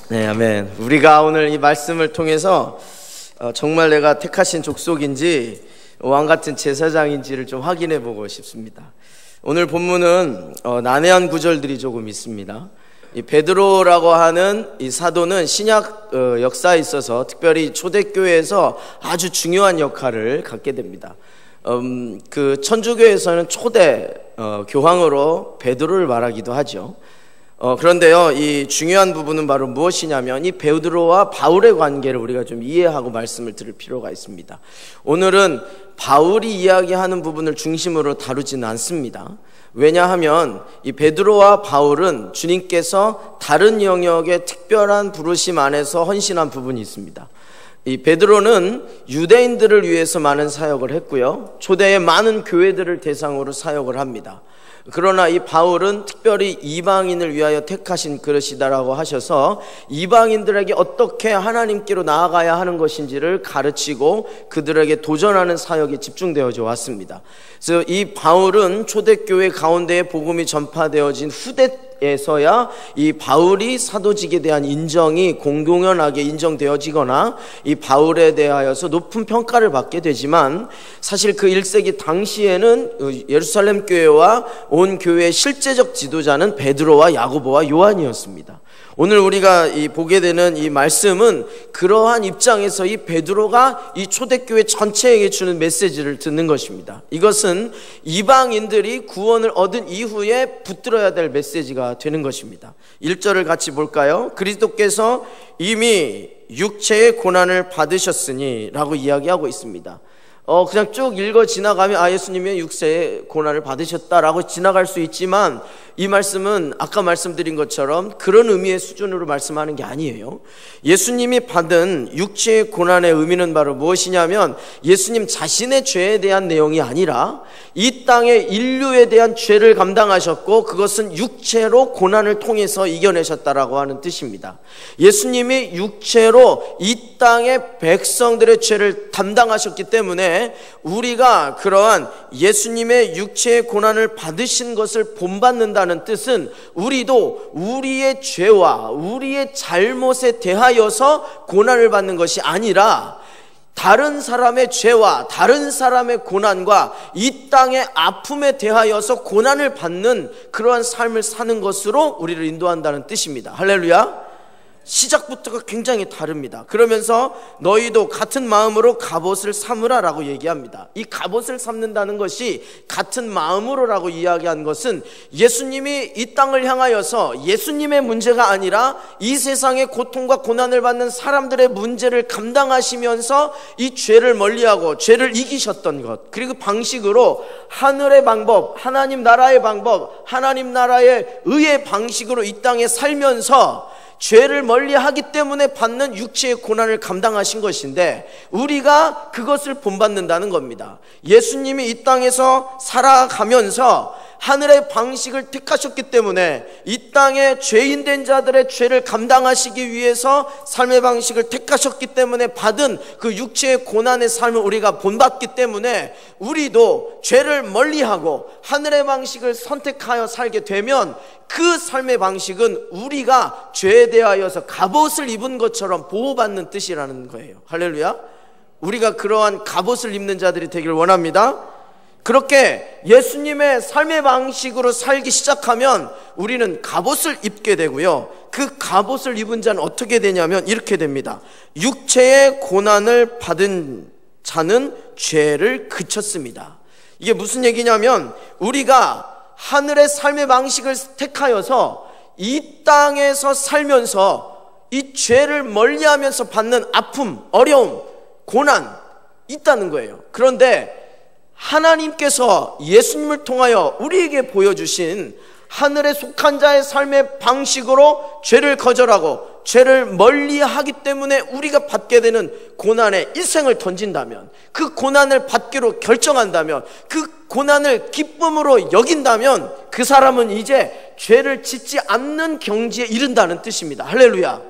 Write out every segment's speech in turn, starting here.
네, 아멘. 우리가 오늘 이 말씀을 통해서 정말 내가 택하신 족속인지 왕같은 제사장인지를 좀 확인해 보고 싶습니다. 오늘 본문은 난해한 구절들이 조금 있습니다. 이 베드로라고 하는 이 사도는 신약 역사에 있어서 특별히 초대교회에서 아주 중요한 역할을 갖게 됩니다. 그 천주교에서는 초대 교황으로 베드로를 말하기도 하죠. 그런데요, 이 중요한 부분은 바로 무엇이냐면 이 베드로와 바울의 관계를 우리가 좀 이해하고 말씀을 들을 필요가 있습니다. 오늘은 바울이 이야기하는 부분을 중심으로 다루지는 않습니다. 왜냐하면 이 베드로와 바울은 주님께서 다른 영역의 특별한 부르심 안에서 헌신한 부분이 있습니다. 이 베드로는 유대인들을 위해서 많은 사역을 했고요, 초대의 많은 교회들을 대상으로 사역을 합니다. 그러나 이 바울은 특별히 이방인을 위하여 택하신 그릇이다라고 하셔서 이방인들에게 어떻게 하나님께로 나아가야 하는 것인지를 가르치고 그들에게 도전하는 사역에 집중되어져 왔습니다. 그래서 이 바울은 초대교회 가운데에 복음이 전파되어진 후대에서야 이 바울이 사도직에 대한 인정이 공공연하게 인정되어지거나 이 바울에 대하여서 높은 평가를 받게 되지만, 사실 그 1세기 당시에는 예루살렘 교회와 온 교회의 실제적 지도자는 베드로와 야고보와 요한이었습니다. 오늘 우리가 보게 되는 이 말씀은 그러한 입장에서 이 베드로가 이 초대교회 전체에게 주는 메시지를 듣는 것입니다. 이것은 이방인들이 구원을 얻은 이후에 붙들어야 될 메시지가 되는 것입니다. 1절을 같이 볼까요? 그리스도께서 이미 육체의 고난을 받으셨으니 라고 이야기하고 있습니다. 그냥 쭉 읽어 지나가면 예수님이 육체의 고난을 받으셨다라고 지나갈 수 있지만, 이 말씀은 아까 말씀드린 것처럼 그런 의미의 수준으로 말씀하는 게 아니에요. 예수님이 받은 육체의 고난의 의미는 바로 무엇이냐면, 예수님 자신의 죄에 대한 내용이 아니라 이 땅의 인류에 대한 죄를 감당하셨고 그것은 육체로 고난을 통해서 이겨내셨다라고 하는 뜻입니다. 예수님이 육체로 이 땅의 백성들의 죄를 담당하셨기 때문에 우리가 그러한 예수님의 육체의 고난을 받으신 것을 본받는다는 뜻은 우리도 우리의 죄와 우리의 잘못에 대하여서 고난을 받는 것이 아니라 다른 사람의 죄와 다른 사람의 고난과 이 땅의 아픔에 대하여서 고난을 받는 그러한 삶을 사는 것으로 우리를 인도한다는 뜻입니다. 할렐루야. 시작부터가 굉장히 다릅니다. 그러면서 너희도 같은 마음으로 갑옷을 삼으라 라고 얘기합니다. 이 갑옷을 삼는다는 것이 같은 마음으로 라고 이야기한 것은 예수님이 이 땅을 향하여서 예수님의 문제가 아니라 이 세상의 고통과 고난을 받는 사람들의 문제를 감당하시면서 이 죄를 멀리하고 죄를 이기셨던 것, 그리고 방식으로 하늘의 방법, 하나님 나라의 방법, 하나님 나라의 의의 방식으로 이 땅에 살면서 죄를 멀리하기 때문에 받는 육체의 고난을 감당하신 것인데, 우리가 그것을 본받는다는 겁니다. 예수님이 이 땅에서 살아가면서 하늘의 방식을 택하셨기 때문에 이 땅에 죄인된 자들의 죄를 감당하시기 위해서 삶의 방식을 택하셨기 때문에 받은 그 육체의 고난의 삶을 우리가 본받기 때문에 우리도 죄를 멀리하고 하늘의 방식을 선택하여 살게 되면 그 삶의 방식은 우리가 죄에 대하여서 갑옷을 입은 것처럼 보호받는 뜻이라는 거예요. 할렐루야. 우리가 그러한 갑옷을 입는 자들이 되기를 원합니다. 그렇게 예수님의 삶의 방식으로 살기 시작하면 우리는 갑옷을 입게 되고요, 그 갑옷을 입은 자는 어떻게 되냐면 이렇게 됩니다. 육체의 고난을 받은 자는 죄를 그쳤습니다. 이게 무슨 얘기냐면, 우리가 하늘의 삶의 방식을 택하여서 이 땅에서 살면서 이 죄를 멀리하면서 받는 아픔, 어려움, 고난 있다는 거예요. 그런데 하나님께서 예수님을 통하여 우리에게 보여주신 하늘에 속한 자의 삶의 방식으로 죄를 거절하고 죄를 멀리하기 때문에 우리가 받게 되는 고난에 일생을 던진다면, 그 고난을 받기로 결정한다면, 그 고난을 기쁨으로 여긴다면 그 사람은 이제 죄를 짓지 않는 경지에 이른다는 뜻입니다. 할렐루야.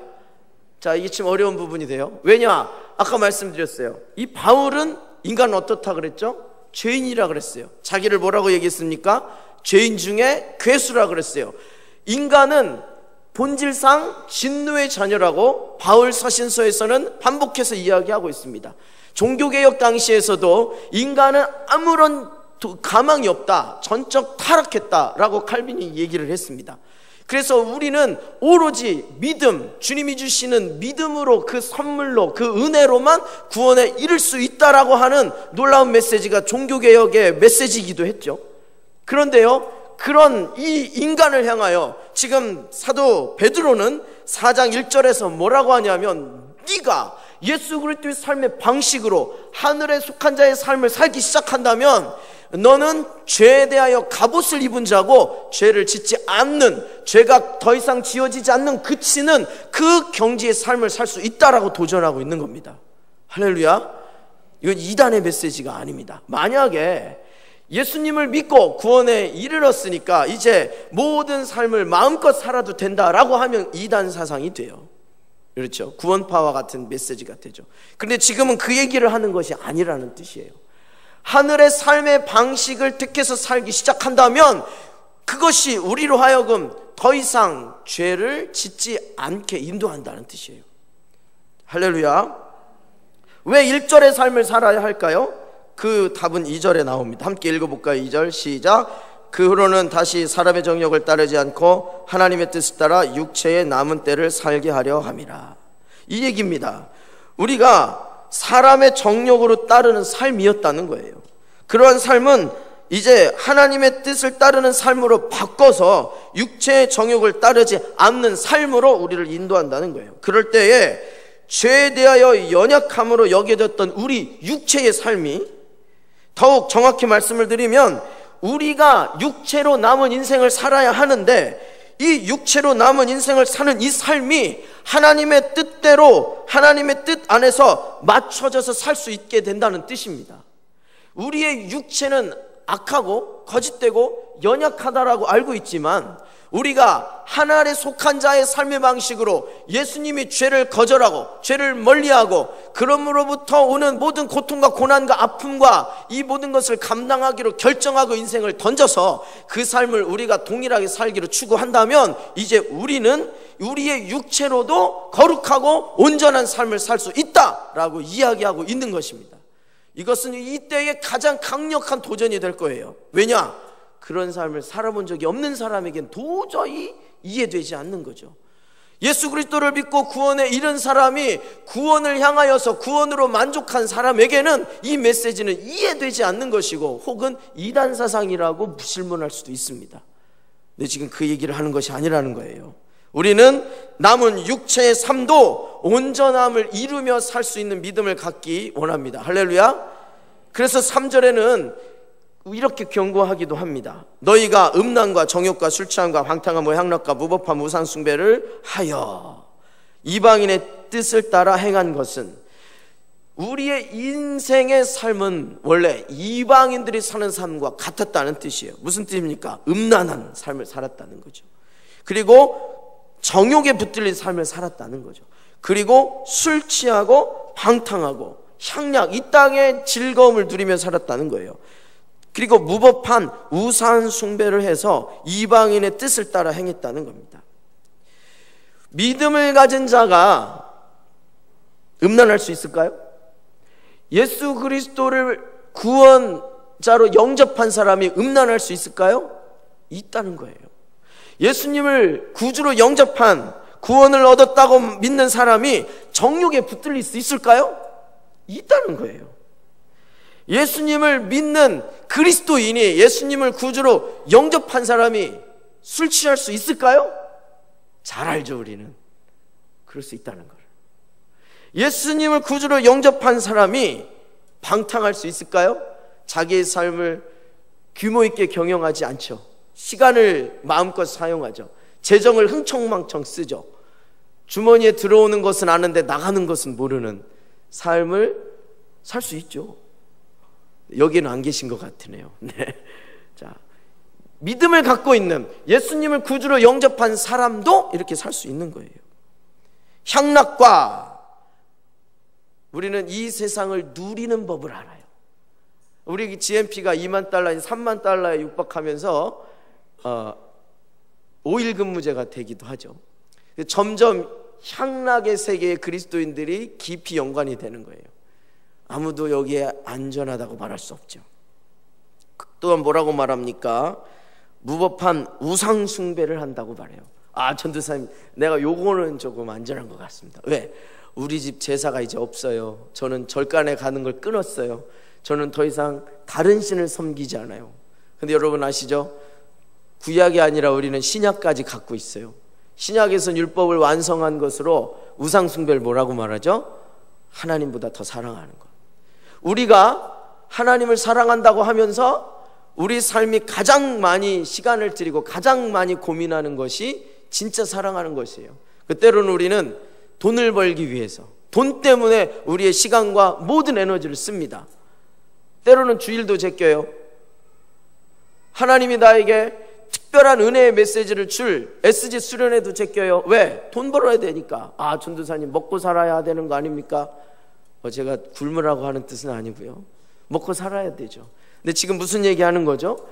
자, 이게 참 어려운 부분이 돼요. 왜냐? 아까 말씀드렸어요. 이 바울은 인간은 어떻다 그랬죠? 죄인이라 그랬어요. 자기를 뭐라고 얘기했습니까? 죄인 중에 괴수라 그랬어요. 인간은 본질상 진노의 자녀라고 바울 서신서에서는 반복해서 이야기하고 있습니다. 종교개혁 당시에서도 인간은 아무런 가망이 없다, 전적 타락했다라고 칼빈이 얘기를 했습니다. 그래서 우리는 오로지 믿음, 주님이 주시는 믿음으로, 그 선물로, 그 은혜로만 구원에 이를 수 있다라고 하는 놀라운 메시지가 종교개혁의 메시지이기도 했죠. 그런데요, 그런 이 인간을 향하여 지금 사도 베드로는 4장 1절에서 뭐라고 하냐면, 네가 예수 그리스도의 삶의 방식으로 하늘에 속한 자의 삶을 살기 시작한다면 너는 죄에 대하여 갑옷을 입은 자고, 죄를 짓지 않는, 죄가 더 이상 지어지지 않는, 그치는 그 경지의 삶을 살 수 있다라고 도전하고 있는 겁니다. 할렐루야. 이건 이단의 메시지가 아닙니다. 만약에 예수님을 믿고 구원에 이르렀으니까 이제 모든 삶을 마음껏 살아도 된다라고 하면 이단 사상이 돼요. 그렇죠. 구원파와 같은 메시지가 되죠. 그런데 지금은 그 얘기를 하는 것이 아니라는 뜻이에요. 하늘의 삶의 방식을 택해서 살기 시작한다면 그것이 우리로 하여금 더 이상 죄를 짓지 않게 인도한다는 뜻이에요. 할렐루야. 왜 1절의 삶을 살아야 할까요? 그 답은 2절에 나옵니다. 함께 읽어볼까요? 2절 시작. 그 후로는 다시 사람의 정욕을 따르지 않고 하나님의 뜻을 따라 육체의 남은 때를 살게 하려 함이라. 이 얘기입니다. 우리가 사람의 정욕으로 따르는 삶이었다는 거예요. 그러한 삶은 이제 하나님의 뜻을 따르는 삶으로 바꿔서 육체의 정욕을 따르지 않는 삶으로 우리를 인도한다는 거예요. 그럴 때에 죄에 대하여 연약함으로 여겨졌던 우리 육체의 삶이, 더욱 정확히 말씀을 드리면 우리가 육체로 남은 인생을 살아야 하는데, 이 육체로 남은 인생을 사는 이 삶이 하나님의 뜻대로, 하나님의 뜻 안에서 맞춰져서 살 수 있게 된다는 뜻입니다. 우리의 육체는 악하고 거짓되고 연약하다라고 알고 있지만, 우리가 하나님에 속한 자의 삶의 방식으로 예수님이 죄를 거절하고 죄를 멀리하고 그럼으로부터 오는 모든 고통과 고난과 아픔과 이 모든 것을 감당하기로 결정하고 인생을 던져서 그 삶을 우리가 동일하게 살기로 추구한다면 이제 우리는 우리의 육체로도 거룩하고 온전한 삶을 살 수 있다라고 이야기하고 있는 것입니다. 이것은 이때의 가장 강력한 도전이 될 거예요. 왜냐? 그런 삶을 살아본 적이 없는 사람에겐 도저히 이해되지 않는 거죠. 예수 그리스도를 믿고 구원에 이른 사람이 구원을 향하여서 구원으로 만족한 사람에게는 이 메시지는 이해되지 않는 것이고, 혹은 이단 사상이라고 질문할 수도 있습니다. 근데 지금 그 얘기를 하는 것이 아니라는 거예요. 우리는 남은 육체의 삶도 온전함을 이루며 살 수 있는 믿음을 갖기 원합니다. 할렐루야. 그래서 3절에는 이렇게 경고하기도 합니다. 너희가 음란과 정욕과 술 취함과 방탕함과 향락과 무법함 우상 숭배를 하여 이방인의 뜻을 따라 행한 것은, 우리의 인생의 삶은 원래 이방인들이 사는 삶과 같았다는 뜻이에요. 무슨 뜻입니까? 음란한 삶을 살았다는 거죠. 그리고 정욕에 붙들린 삶을 살았다는 거죠. 그리고 술 취하고 방탕하고 향락, 이 땅의 즐거움을 누리며 살았다는 거예요. 그리고 무법한 우상 숭배를 해서 이방인의 뜻을 따라 행했다는 겁니다. 믿음을 가진 자가 음란할 수 있을까요? 예수 그리스도를 구원자로 영접한 사람이 음란할 수 있을까요? 있다는 거예요. 예수님을 구주로 영접한, 구원을 얻었다고 믿는 사람이 정욕에 붙들릴 수 있을까요? 있다는 거예요. 예수님을 믿는 그리스도인이, 예수님을 구주로 영접한 사람이 술 취할 수 있을까요? 잘 알죠, 우리는. 그럴 수 있다는 걸. 예수님을 구주로 영접한 사람이 방탕할 수 있을까요? 자기의 삶을 규모 있게 경영하지 않죠. 시간을 마음껏 사용하죠. 재정을 흥청망청 쓰죠. 주머니에 들어오는 것은 아는데 나가는 것은 모르는 삶을 살 수 있죠. 여기는 안 계신 것 같으네요. 네. 자, 믿음을 갖고 있는, 예수님을 구주로 영접한 사람도 이렇게 살 수 있는 거예요. 향락과, 우리는 이 세상을 누리는 법을 알아요. 우리 GNP가 2만 달러, 3만 달러에 육박하면서 5일 근무제가 되기도 하죠. 점점 향락의 세계의 그리스도인들이 깊이 연관이 되는 거예요. 아무도 여기에 안전하다고 말할 수 없죠. 또한 뭐라고 말합니까? 무법한 우상 숭배를 한다고 말해요. 전도사님, 내가 요거는 조금 안전한 것 같습니다. 왜? 우리 집 제사가 이제 없어요. 저는 절간에 가는 걸 끊었어요. 저는 더 이상 다른 신을 섬기지 않아요. 근데 여러분 아시죠? 구약이 아니라 우리는 신약까지 갖고 있어요. 신약에서는 율법을 완성한 것으로 우상 숭배를 뭐라고 말하죠? 하나님보다 더 사랑하는 것. 우리가 하나님을 사랑한다고 하면서 우리 삶이 가장 많이 시간을 들이고 가장 많이 고민하는 것이 진짜 사랑하는 것이에요. 때로는 우리는 돈을 벌기 위해서, 돈 때문에 우리의 시간과 모든 에너지를 씁니다. 때로는 주일도 제껴요. 하나님이 나에게 특별한 은혜의 메시지를 줄 SG 수련회도 제껴요. 왜? 돈 벌어야 되니까. 전도사님, 먹고 살아야 되는 거 아닙니까? 제가 굶으라고 하는 뜻은 아니고요. 먹고 살아야 되죠. 근데 지금 무슨 얘기하는 거죠?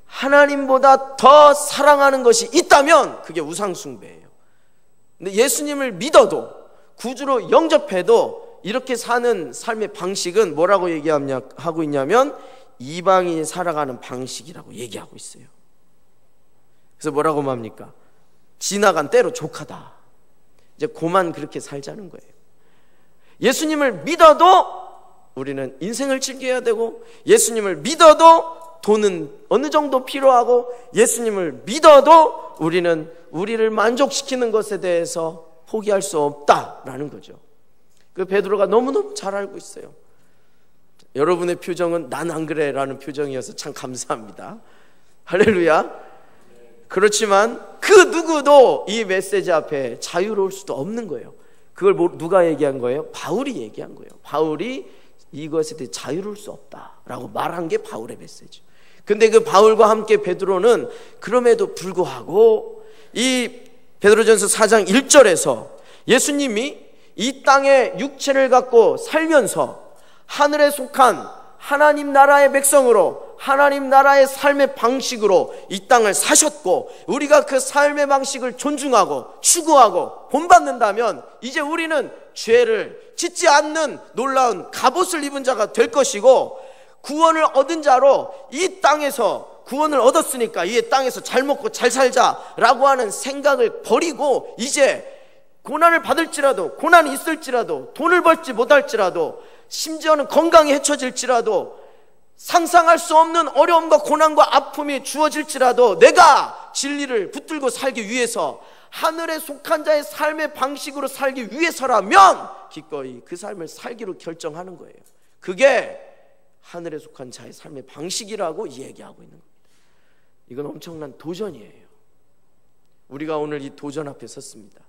하나님보다 더 사랑하는 것이 있다면 그게 우상숭배예요. 근데 예수님을 믿어도, 구주로 영접해도 이렇게 사는 삶의 방식은 뭐라고 하고 있냐면 이방인이 살아가는 방식이라고 얘기하고 있어요. 그래서 뭐라고 합니까? 지나간 때로 족하다. 이제 고만 그렇게 살자는 거예요. 예수님을 믿어도 우리는 인생을 즐겨야 되고, 예수님을 믿어도 돈은 어느 정도 필요하고, 예수님을 믿어도 우리는 우리를 만족시키는 것에 대해서 포기할 수 없다라는 거죠. 그 베드로가 너무너무 잘 알고 있어요. 여러분의 표정은 난 안 그래 라는 표정이어서 참 감사합니다. 할렐루야. 그렇지만 그 누구도 이 메시지 앞에 자유로울 수도 없는 거예요. 그걸 누가 얘기한 거예요? 바울이 얘기한 거예요. 바울이 이것에 대해 자유로울 수 없다라고 말한 게 바울의 메시지. 근데 그 바울과 함께 베드로는 그럼에도 불구하고 이 베드로전서 4장 1절에서 예수님이 이 땅에 육체를 갖고 살면서 하늘에 속한 하나님 나라의 백성으로, 하나님 나라의 삶의 방식으로 이 땅을 사셨고, 우리가 그 삶의 방식을 존중하고 추구하고 본받는다면 이제 우리는 죄를 짓지 않는 놀라운 갑옷을 입은 자가 될 것이고, 구원을 얻은 자로 이 땅에서 구원을 얻었으니까 이 땅에서 잘 먹고 잘 살자라고 하는 생각을 버리고, 이제 고난을 받을지라도, 고난이 있을지라도, 돈을 벌지 못할지라도, 심지어는 건강이 해쳐질지라도, 상상할 수 없는 어려움과 고난과 아픔이 주어질지라도 내가 진리를 붙들고 살기 위해서, 하늘에 속한 자의 삶의 방식으로 살기 위해서라면 기꺼이 그 삶을 살기로 결정하는 거예요. 그게 하늘에 속한 자의 삶의 방식이라고 얘기하고 있는 겁니다. 이건 엄청난 도전이에요. 우리가 오늘 이 도전 앞에 섰습니다.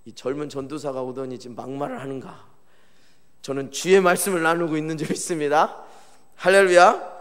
이 젊은 전도사가 오더니 지금 막말을 하는가? 저는 주의 말씀을 나누고 있는 줄 믿습니다. 할렐루야.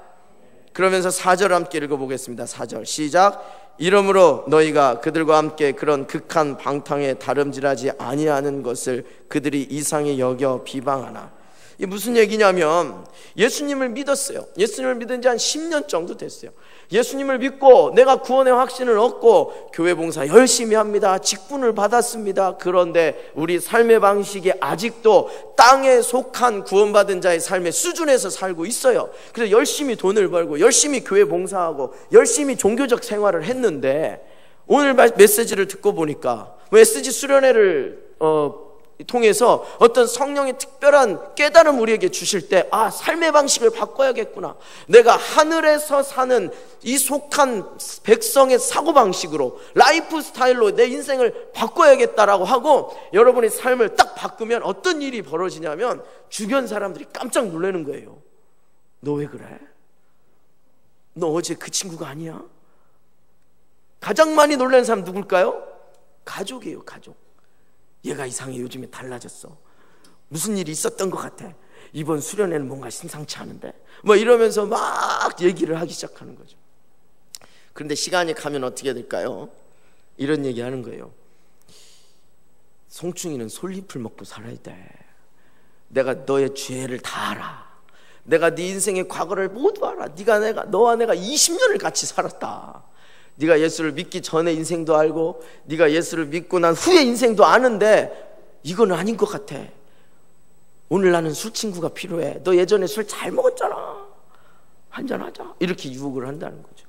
그러면서 4절 함께 읽어보겠습니다. 4절 시작. 이러므로 너희가 그들과 함께 그런 극한 방탕에 다름질하지 아니하는 것을 그들이 이상히 여겨 비방하나. 이게 무슨 얘기냐면, 예수님을 믿었어요. 예수님을 믿은 지 한 10년 정도 됐어요. 예수님을 믿고 내가 구원의 확신을 얻고 교회 봉사 열심히 합니다. 직분을 받았습니다. 그런데 우리 삶의 방식이 아직도 땅에 속한 구원받은 자의 삶의 수준에서 살고 있어요. 그래서 열심히 돈을 벌고 열심히 교회 봉사하고 열심히 종교적 생활을 했는데, 오늘 메시지를 듣고 보니까 SG 수련회를 통해서 어떤 성령의 특별한 깨달음 우리에게 주실 때, 삶의 방식을 바꿔야겠구나, 내가 하늘에서 사는 이 속한 백성의 사고방식으로, 라이프 스타일로 내 인생을 바꿔야겠다라고 하고 여러분의 삶을 딱 바꾸면 어떤 일이 벌어지냐면, 주변 사람들이 깜짝 놀라는 거예요. 너 왜 그래? 너 어제 그 친구가 아니야? 가장 많이 놀라는 사람 누굴까요? 가족이에요. 가족. 얘가 이상해. 요즘에 달라졌어. 무슨 일이 있었던 것 같아. 이번 수련회는 뭔가 심상치 않은데, 이러면서 막 얘기를 하기 시작하는 거죠. 그런데 시간이 가면 어떻게 될까요? 이런 얘기 하는 거예요. 송충이는 솔잎을 먹고 살아야 돼. 내가 너의 죄를 다 알아. 내가 네 인생의 과거를 모두 알아. 너와 내가 20년을 같이 살았다. 네가 예수를 믿기 전에 인생도 알고 네가 예수를 믿고 난 후에 인생도 아는데 이건 아닌 것 같아. 오늘 나는 술 친구가 필요해. 너 예전에 술 잘 먹었잖아. 한잔하자. 이렇게 유혹을 한다는 거죠.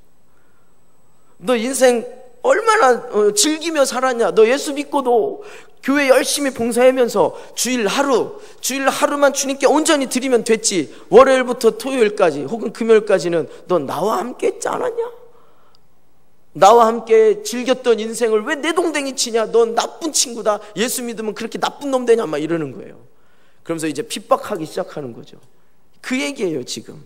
너 인생 얼마나 즐기며 살았냐. 너 예수 믿고도 교회 열심히 봉사하면서 주일 하루만 주님께 온전히 드리면 됐지. 월요일부터 토요일까지 혹은 금요일까지는 너 나와 함께 했지 않았냐? 나와 함께 즐겼던 인생을 왜 내 동댕이 치냐? 넌 나쁜 친구다. 예수 믿으면 그렇게 나쁜 놈 되냐? 막 이러는 거예요. 그러면서 이제 핍박하기 시작하는 거죠. 그 얘기예요. 지금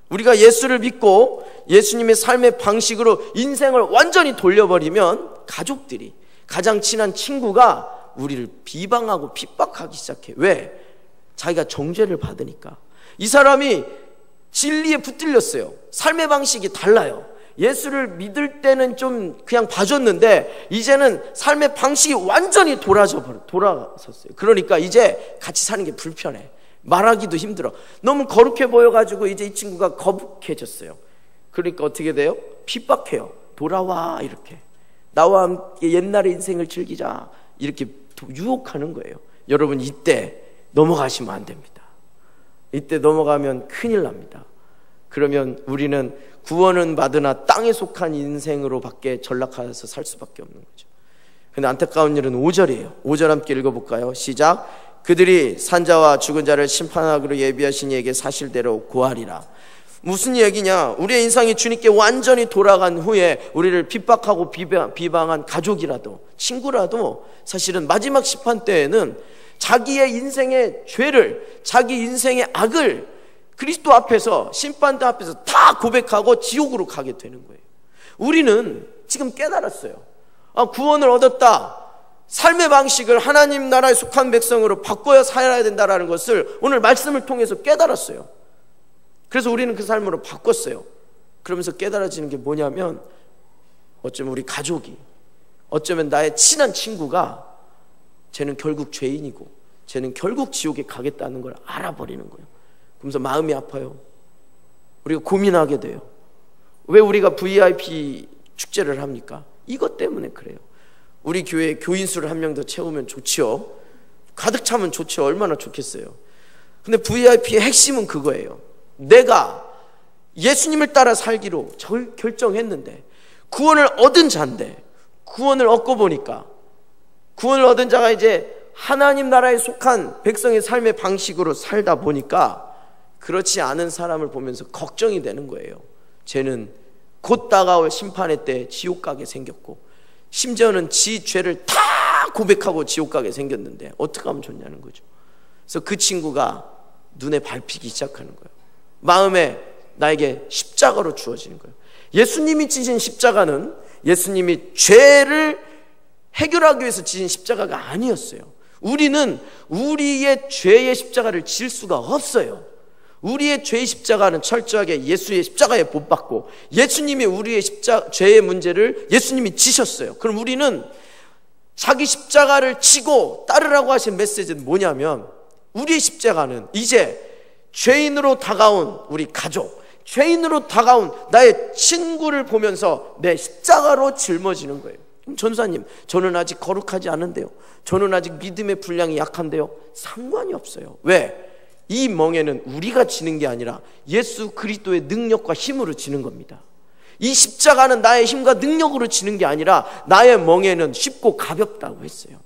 우리가 예수를 믿고 예수님의 삶의 방식으로 인생을 완전히 돌려버리면 가족들이, 가장 친한 친구가 우리를 비방하고 핍박하기 시작해. 왜? 자기가 정죄를 받으니까. 이 사람이 진리에 붙들렸어요. 삶의 방식이 달라요. 예수를 믿을 때는 좀 그냥 봐줬는데 이제는 삶의 방식이 완전히 돌아섰어요. 그러니까 이제 같이 사는 게 불편해. 말하기도 힘들어. 너무 거룩해 보여가지고 이제 이 친구가 거북해졌어요. 그러니까 어떻게 돼요? 핍박해요. 돌아와, 이렇게. 나와 함께 옛날의 인생을 즐기자, 이렇게 유혹하는 거예요. 여러분, 이때 넘어가시면 안 됩니다. 이때 넘어가면 큰일 납니다. 그러면 우리는 구원은 받으나 땅에 속한 인생으로 밖에 전락해서 살 수밖에 없는 거죠. 근데 안타까운 일은 5절이에요 5절 함께 읽어볼까요? 시작. 그들이 산자와 죽은 자를 심판하기로 예비하신 이에게 사실대로 고하리라. 무슨 얘기냐? 우리의 인생이 주님께 완전히 돌아간 후에 우리를 핍박하고 비방한 가족이라도, 친구라도 사실은 마지막 심판 때에는 자기의 인생의 죄를, 자기 인생의 악을 그리스도 앞에서, 심판대 앞에서 다 고백하고 지옥으로 가게 되는 거예요. 우리는 지금 깨달았어요. 구원을 얻었다. 삶의 방식을 하나님 나라에 속한 백성으로 바꿔야 살아야 된다는 것을 오늘 말씀을 통해서 깨달았어요. 그래서 우리는 그 삶으로 바꿨어요. 그러면서 깨달아지는 게 뭐냐면, 어쩌면 우리 가족이, 어쩌면 나의 친한 친구가 쟤는 결국 죄인이고 쟤는 결국 지옥에 가겠다는 걸 알아버리는 거예요. 그러면서 마음이 아파요. 우리가 고민하게 돼요. 왜 우리가 VIP 축제를 합니까? 이것 때문에 그래요. 우리 교회에 교인 수를 한 명 더 채우면 좋지요. 가득 차면 좋죠. 얼마나 좋겠어요. 근데 VIP의 핵심은 그거예요. 내가 예수님을 따라 살기로 결정했는데, 구원을 얻은 자인데, 구원을 얻고 보니까, 구원을 얻은 자가 이제 하나님 나라에 속한 백성의 삶의 방식으로 살다 보니까 그렇지 않은 사람을 보면서 걱정이 되는 거예요. 쟤는 곧 다가올 심판의 때 지옥 가게 생겼고, 심지어는 지 죄를 다 고백하고 지옥 가게 생겼는데 어떻게 하면 좋냐는 거죠. 그래서 그 친구가 눈에 밟히기 시작하는 거예요. 마음에 나에게 십자가로 주어지는 거예요. 예수님이 지신 십자가는 예수님이 죄를 해결하기 위해서 지신 십자가가 아니었어요. 우리는 우리의 죄의 십자가를 질 수가 없어요. 우리의 죄의 십자가는 철저하게 예수의 십자가에 못 박고, 예수님이 우리의 죄의 문제를 예수님이 지셨어요. 그럼 우리는 자기 십자가를 지고 따르라고 하신 메시지는 뭐냐면, 우리의 십자가는 이제 죄인으로 다가온 우리 가족, 죄인으로 다가온 나의 친구를 보면서 내 십자가로 짊어지는 거예요. 전사님, 저는 아직 거룩하지 않은데요, 저는 아직 믿음의 분량이 약한데요. 상관이 없어요. 왜? 이 멍에는 우리가 지는 게 아니라 예수 그리스도의 능력과 힘으로 지는 겁니다. 이 십자가는 나의 힘과 능력으로 지는 게 아니라 나의 멍에는 쉽고 가볍다고 했어요.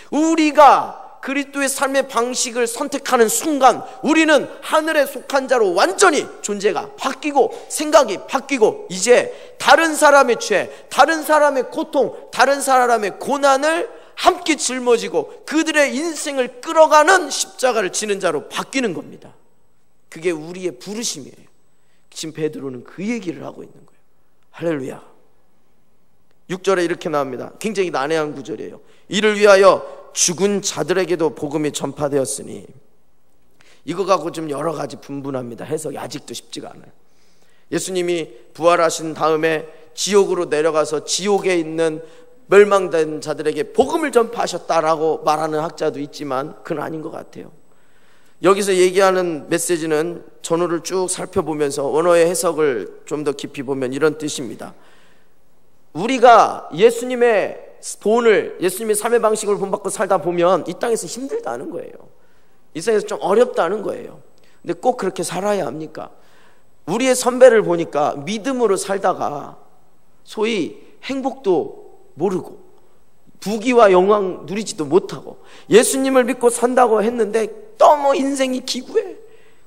우리가 그리스도의 삶의 방식을 선택하는 순간 우리는 하늘에 속한 자로 완전히 존재가 바뀌고 생각이 바뀌고, 이제 다른 사람의 죄, 다른 사람의 고통, 다른 사람의 고난을 함께 짊어지고 그들의 인생을 끌어가는 십자가를 지는 자로 바뀌는 겁니다. 그게 우리의 부르심이에요. 지금 베드로는 그 얘기를 하고 있는 거예요. 할렐루야. 6절에 이렇게 나옵니다. 굉장히 난해한 구절이에요. 이를 위하여 죽은 자들에게도 복음이 전파되었으니. 이거 갖고 좀 여러 가지 분분합니다. 해석이 아직도 쉽지가 않아요. 예수님이 부활하신 다음에 지옥으로 내려가서 지옥에 있는 멸망된 자들에게 복음을 전파하셨다라고 말하는 학자도 있지만 그건 아닌 것 같아요. 여기서 얘기하는 메시지는 전후를 쭉 살펴보면서 원어의 해석을 좀 더 깊이 보면 이런 뜻입니다. 우리가 예수님의 본을, 예수님의 삶의 방식을 본받고 살다 보면 이 땅에서 힘들다는 거예요. 이 땅에서 좀 어렵다는 거예요. 근데 꼭 그렇게 살아야 합니까? 우리의 선배를 보니까 믿음으로 살다가 소위 행복도 모르고 부귀와 영광 누리지도 못하고 예수님을 믿고 산다고 했는데 너무 인생이 기구해.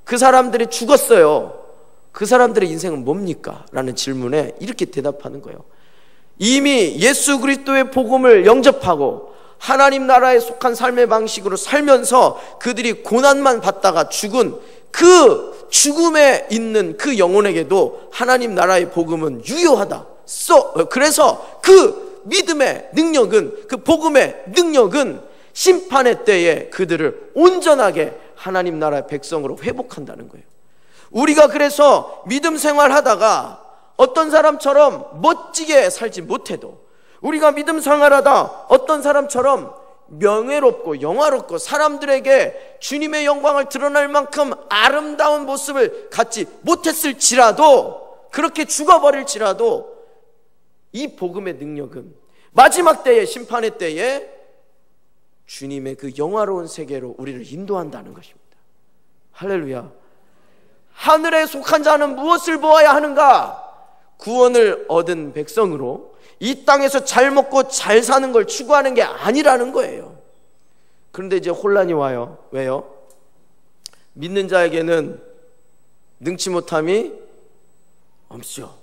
그 사람들이 죽었어요. 그 사람들의 인생은 뭡니까? 라는 질문에 이렇게 대답하는 거예요. 이미 예수 그리스도의 복음을 영접하고 하나님 나라에 속한 삶의 방식으로 살면서 그들이 고난만 받다가 죽은 그 죽음에 있는 그 영혼에게도 하나님 나라의 복음은 유효하다. 그래서 그 믿음의 능력은, 그 복음의 능력은 심판의 때에 그들을 온전하게 하나님 나라의 백성으로 회복한다는 거예요. 우리가 그래서 믿음 생활하다가 어떤 사람처럼 멋지게 살지 못해도, 우리가 믿음 생활하다 어떤 사람처럼 명예롭고 영화롭고 사람들에게 주님의 영광을 드러낼 만큼 아름다운 모습을 갖지 못했을지라도, 그렇게 죽어버릴지라도 이 복음의 능력은 마지막 때에, 심판의 때에 주님의 그 영화로운 세계로 우리를 인도한다는 것입니다. 할렐루야. 하늘에 속한 자는 무엇을 보아야 하는가? 구원을 얻은 백성으로 이 땅에서 잘 먹고 잘 사는 걸 추구하는 게 아니라는 거예요. 그런데 이제 혼란이 와요. 왜요? 믿는 자에게는 능치 못함이 없죠.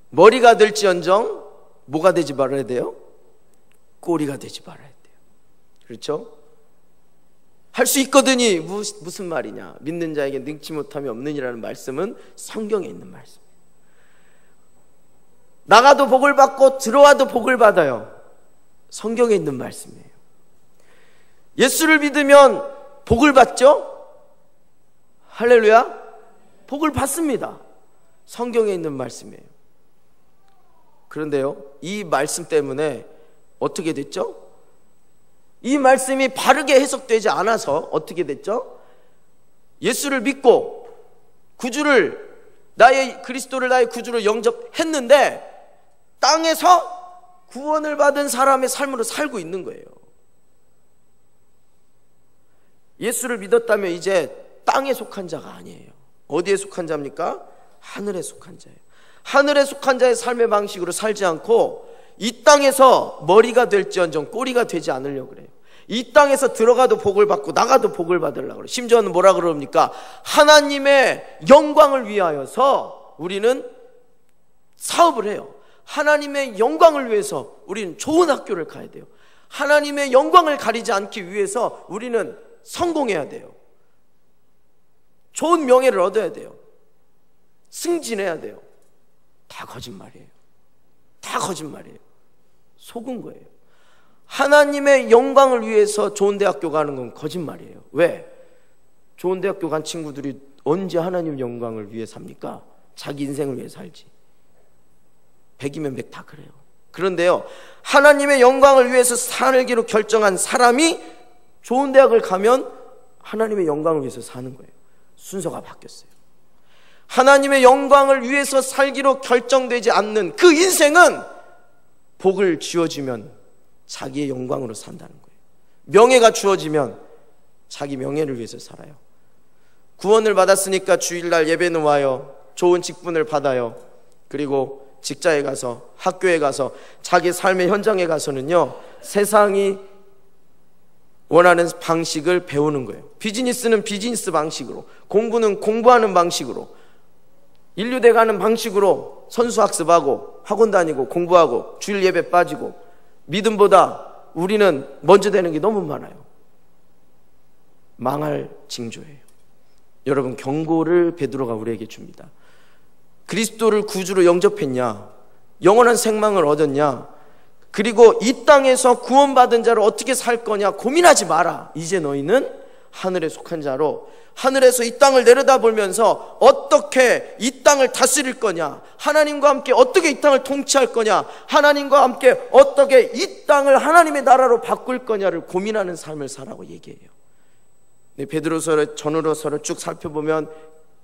머리가 될지언정 뭐가 되지 말아야 돼요? 꼬리가 되지 말아야 돼요. 그렇죠? 할 수 있거든이 무슨 말이냐? 믿는 자에게 능치 못함이 없느니라는 말씀은 성경에 있는 말씀이에요. 나가도 복을 받고 들어와도 복을 받아요. 성경에 있는 말씀이에요. 예수를 믿으면 복을 받죠? 할렐루야. 복을 받습니다. 성경에 있는 말씀이에요. 그런데요, 이 말씀 때문에 어떻게 됐죠? 이 말씀이 바르게 해석되지 않아서 어떻게 됐죠? 예수를 믿고 구주를, 나의 그리스도를 나의 구주로 영접했는데 땅에서 구원을 받은 사람의 삶으로 살고 있는 거예요. 예수를 믿었다면 이제 땅에 속한 자가 아니에요. 어디에 속한 자입니까? 하늘에 속한 자예요. 하늘에 속한 자의 삶의 방식으로 살지 않고 이 땅에서 머리가 될지언정 꼬리가 되지 않으려고 그래요. 이 땅에서 들어가도 복을 받고 나가도 복을 받으려고 그래요. 심지어는 뭐라 그럽니까? 하나님의 영광을 위하여서 우리는 사업을 해요. 하나님의 영광을 위해서 우리는 좋은 학교를 가야 돼요. 하나님의 영광을 가리지 않기 위해서 우리는 성공해야 돼요. 좋은 명예를 얻어야 돼요. 승진해야 돼요. 다 거짓말이에요. 다 거짓말이에요. 속은 거예요. 하나님의 영광을 위해서 좋은 대학교 가는 건 거짓말이에요. 왜? 좋은 대학교 간 친구들이 언제 하나님 영광을 위해 삽니까? 자기 인생을 위해 살지. 100이면 100 다 그래요. 그런데요, 하나님의 영광을 위해서 살기로 결정한 사람이 좋은 대학을 가면 하나님의 영광을 위해서 사는 거예요. 순서가 바뀌었어요. 하나님의 영광을 위해서 살기로 결정되지 않는 그 인생은 복을 주어지면 자기의 영광으로 산다는 거예요. 명예가 주어지면 자기 명예를 위해서 살아요. 구원을 받았으니까 주일날 예배는 와요. 좋은 직분을 받아요. 그리고 직장에 가서, 학교에 가서, 자기 삶의 현장에 가서는요, 세상이 원하는 방식을 배우는 거예요. 비즈니스는 비즈니스 방식으로, 공부는 공부하는 방식으로, 인류대 가는 방식으로 선수 학습하고 학원 다니고 공부하고 주일 예배 빠지고, 믿음보다 우리는 먼저 되는 게 너무 많아요. 망할 징조예요. 여러분, 경고를 베드로가 우리에게 줍니다. 그리스도를 구주로 영접했냐? 영원한 생명을 얻었냐? 그리고 이 땅에서 구원받은 자로 어떻게 살 거냐 고민하지 마라. 이제 너희는 하늘에 속한 자로 하늘에서 이 땅을 내려다보면서 어떻게 이 땅을 다스릴 거냐, 하나님과 함께 어떻게 이 땅을 통치할 거냐, 하나님과 함께 어떻게 이 땅을 하나님의 나라로 바꿀 거냐를 고민하는 삶을 살라고 얘기해요. 베드로서를 전후로서를 쭉 살펴보면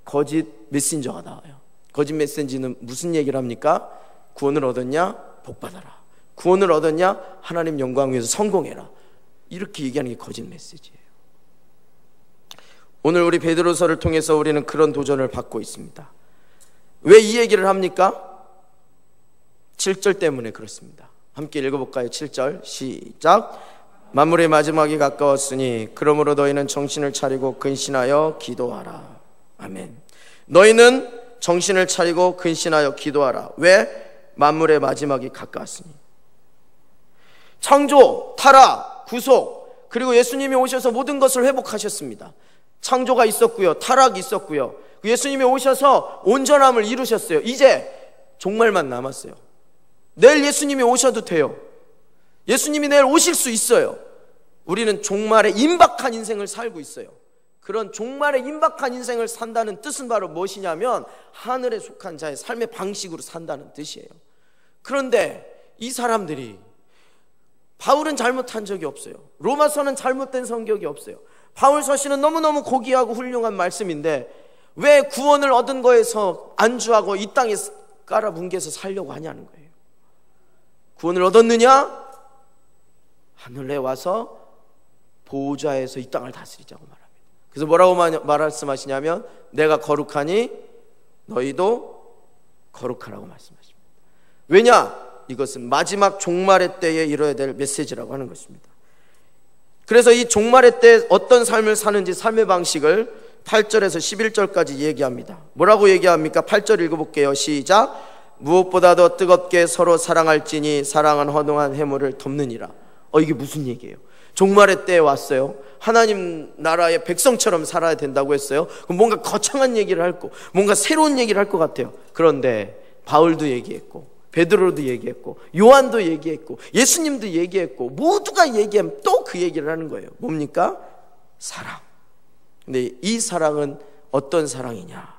거짓 메신저가 나와요. 거짓 메시지는 무슨 얘기를 합니까? 구원을 얻었냐? 복 받아라. 구원을 얻었냐? 하나님 영광 위해서 성공해라. 이렇게 얘기하는 게 거짓 메시지예요. 오늘 우리 베드로서를 통해서 우리는 그런 도전을 받고 있습니다. 왜 이 얘기를 합니까? 7절 때문에 그렇습니다. 함께 읽어볼까요? 7절 시작. 만물의 마지막이 가까웠으니 그러므로 너희는 정신을 차리고 근신하여 기도하라. 아멘. 너희는 정신을 차리고 근신하여 기도하라. 왜? 만물의 마지막이 가까웠으니. 창조, 타락, 구속, 그리고 예수님이 오셔서 모든 것을 회복하셨습니다. 창조가 있었고요, 타락이 있었고요, 예수님이 오셔서 온전함을 이루셨어요. 이제 종말만 남았어요. 내일 예수님이 오셔도 돼요. 예수님이 내일 오실 수 있어요. 우리는 종말에 임박한 인생을 살고 있어요. 그런 종말에 임박한 인생을 산다는 뜻은 바로 무엇이냐면 하늘에 속한 자의 삶의 방식으로 산다는 뜻이에요. 그런데 이 사람들이, 바울은 잘못한 적이 없어요. 로마서는 잘못된 성격이 없어요. 바울 서신은 너무너무 고귀하고 훌륭한 말씀인데 왜 구원을 얻은 거에서 안주하고 이 땅에 깔아뭉개서 살려고 하냐는 거예요. 구원을 얻었느냐? 하늘에 와서 보호자에서 이 땅을 다스리자고 말합니다. 그래서 뭐라고 말씀하시냐면 내가 거룩하니 너희도 거룩하라고 말씀하십니다. 왜냐? 이것은 마지막 종말의 때에 이뤄야 될 메시지라고 하는 것입니다. 그래서 이 종말의 때 어떤 삶을 사는지 삶의 방식을 8절에서 11절까지 얘기합니다. 뭐라고 얘기합니까? 8절 읽어볼게요. 시작. 무엇보다도 뜨겁게 서로 사랑할지니 사랑은 허둥한 해물을 덮느니라. 이게 무슨 얘기예요? 종말의 때에 왔어요. 하나님 나라의 백성처럼 살아야 된다고 했어요. 그럼 뭔가 거창한 얘기를 할 거, 뭔가 새로운 얘기를 할 것 같아요. 그런데 바울도 얘기했고 베드로도 얘기했고 요한도 얘기했고 예수님도 얘기했고 모두가 얘기하면 또 그 얘기를 하는 거예요. 뭡니까? 사랑. 근데 이 사랑은 어떤 사랑이냐?